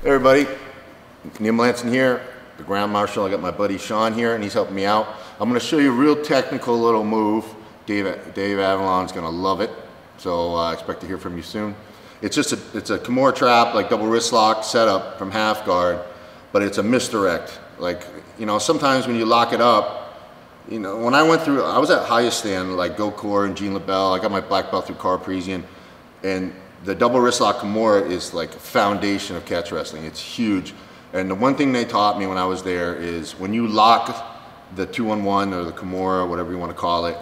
Hey everybody, Neil Melanson here, the Ground Marshal. I got my buddy Sean here and he's helping me out. I'm going to show you a real technical little move. Dave Avalon's going to love it, so I expect to hear from you soon. It's a Kimura trap, like double wrist lock setup from half guard, but it's a misdirect. Like, you know, sometimes when you lock it up, you know, when I went through, I was at highest stand, like Gokor and Jean LaBelle. I got my black belt through Carl Parisian, and the double wrist lock Kimura is like a foundation of catch wrestling. It's huge. And the one thing they taught me when I was there is when you lock the 2-on-1 or the Kimura, whatever you want to call it,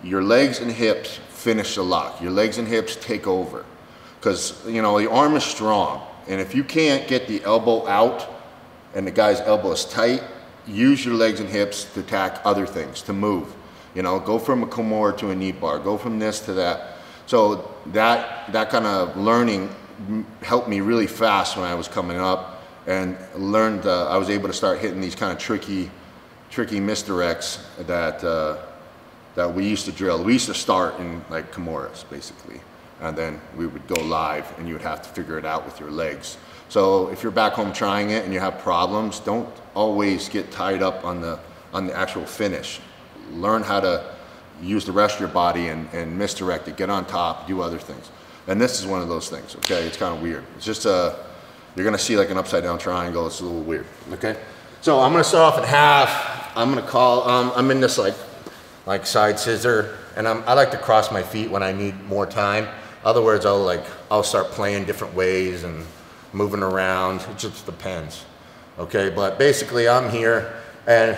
your legs and hips finish the lock. Your legs and hips take over. Because, you know, the arm is strong. And if you can't get the elbow out and the guy's elbow is tight, use your legs and hips to attack other things, to move. You know, go from a Kimura to a knee bar, go from this to that. So that kind of learning helped me really fast when I was coming up, and learned I was able to start hitting these kind of tricky misdirects that we used to drill. We used to start in like Kimuras basically, and then we would go live and you would have to figure it out with your legs. So if you're back home trying it and you have problems, don't always get tied up on the actual finish. Learn how to use the rest of your body and misdirect it, get on top, do other things. And this is one of those things, okay? It's kind of weird. It's just you're gonna see like an upside down triangle. It's a little weird, okay? So I'm gonna start off at half. I'm gonna call, I'm in this like side scissor, and I like to cross my feet when I need more time. Other words, I'll start playing different ways and moving around. It just depends, okay? But basically I'm here, and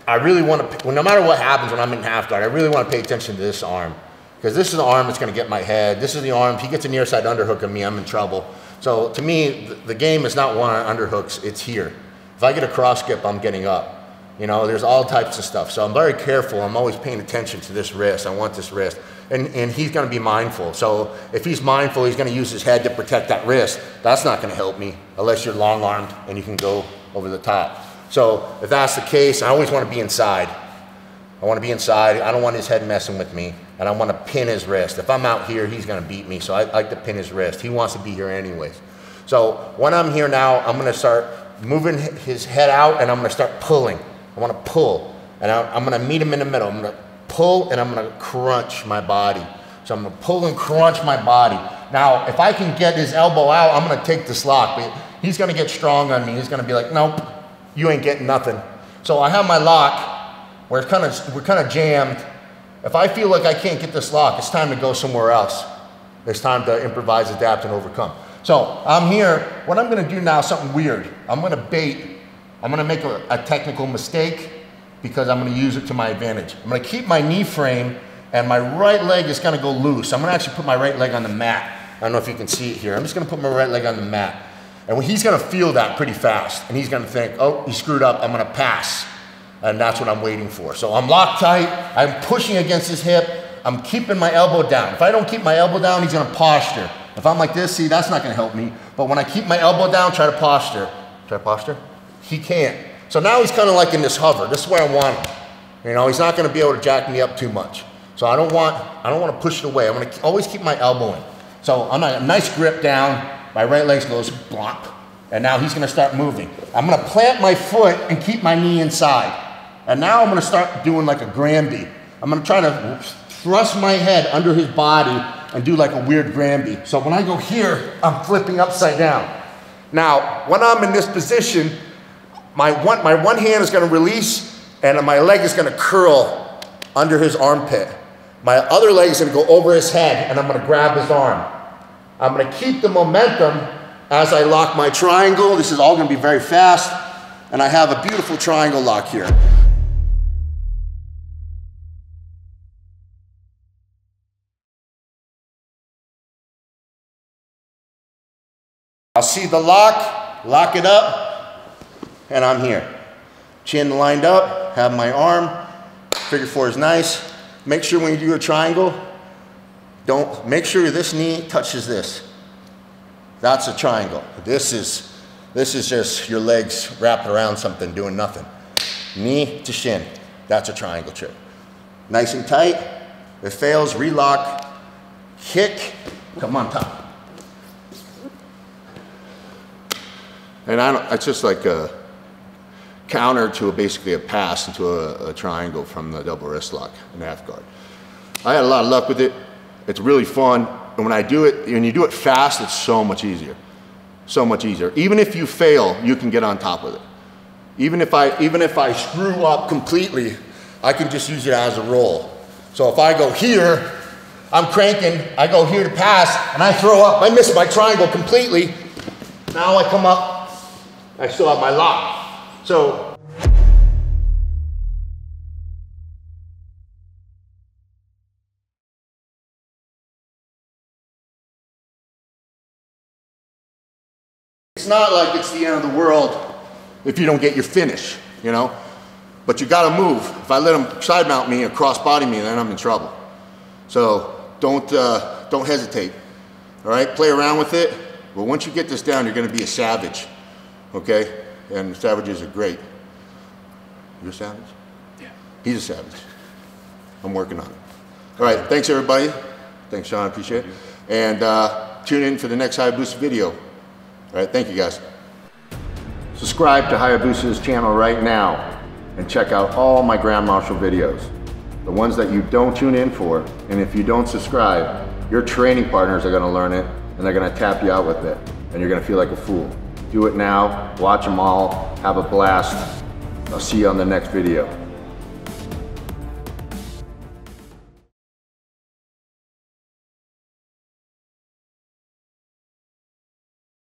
I really want to, well, no matter what happens when I'm in half guard, I really want to pay attention to this arm, because this is the arm that's going to get my head. This is the arm, if he gets a near side underhook on me, I'm in trouble. So to me, the game is not one on underhooks, it's here. If I get a cross grip, I'm getting up. You know, there's all types of stuff. So I'm very careful. I'm always paying attention to this wrist. I want this wrist. And he's going to be mindful. So if he's mindful, he's going to use his head to protect that wrist. That's not going to help me unless you're long-armed and you can go over the top. So if that's the case, I always want to be inside. I want to be inside. I don't want his head messing with me, and I want to pin his wrist. If I'm out here, he's going to beat me, so I like to pin his wrist. He wants to be here anyways. So when I'm here now, I'm going to start moving his head out, and I'm going to start pulling. I want to pull, and I'm going to meet him in the middle. I'm going to pull, and I'm going to crunch my body. So I'm going to pull and crunch my body. Now, if I can get his elbow out, I'm going to take this lock, but he's going to get strong on me. He's going to be like, nope. You ain't getting nothing. So I have my lock where we're kind of jammed. If I feel like I can't get this lock, it's time to go somewhere else. It's time to improvise, adapt, and overcome. So I'm here. What I'm going to do now is something weird. I'm going to bait. I'm going to make a technical mistake because I'm going to use it to my advantage. I'm going to keep my knee frame, and my right leg is going to go loose. I'm going to actually put my right leg on the mat. I don't know if you can see it here. I'm just going to put my right leg on the mat. And he's going to feel that pretty fast. And he's going to think, oh, he screwed up. I'm going to pass. And that's what I'm waiting for. So I'm locked tight. I'm pushing against his hip. I'm keeping my elbow down. If I don't keep my elbow down, he's going to posture. If I'm like this, see, that's not going to help me. But when I keep my elbow down, try to posture. Try to posture? He can't. So now he's kind of like in this hover. This is where I want him. You know, he's not going to be able to jack me up too much. So I don't want to push it away. I'm going to always keep my elbow in. So I'm a nice grip down. My right leg goes blop, and now he's going to start moving. I'm going to plant my foot and keep my knee inside. And now I'm going to start doing like a Granby. I'm going to try to thrust my head under his body and do like a weird Granby. So when I go here, I'm flipping upside down. Now, when I'm in this position, my one hand is going to release, and my leg is going to curl under his armpit. My other leg is going to go over his head, and I'm going to grab his arm. I'm going to keep the momentum as I lock my triangle. This is all going to be very fast, and I have a beautiful triangle lock here. I'll see the lock it up, and I'm here. Chin lined up, have my arm, figure four is nice. Make sure when you do your triangle, make sure this knee touches this. That's a triangle. This is just your legs wrapped around something, doing nothing. Knee to shin. That's a triangle trick. Nice and tight. If it fails, relock, kick, come on top. And it's just like a counter to basically a pass into a triangle from the double wrist lock and half guard. I had a lot of luck with it. It's really fun. And when I do it, when you do it fast, it's so much easier. So much easier. Even if you fail, you can get on top of it. Even if I screw up completely, I can just use it as a roll. So if I go here, I'm cranking, I go here to pass, and I throw up, I miss my triangle completely. Now I come up, I still have my lock. So it's not like it's the end of the world if you don't get your finish, you know? But you gotta move. If I let them side mount me or cross body me, then I'm in trouble. So don't hesitate, all right? Play around with it, but once you get this down, you're gonna be a savage, okay? And savages are great. You're a savage? Yeah. He's a savage. I'm working on it. All right, thanks everybody. Thanks, Sean, I appreciate it. And tune in for the next Hayabusa video. All right, thank you guys. Subscribe to Hayabusa's channel right now and check out all my Ground Marshal videos. The ones that you don't tune in for, and if you don't subscribe, your training partners are gonna learn it and they're gonna tap you out with it and you're gonna feel like a fool. Do it now, watch them all, have a blast. I'll see you on the next video.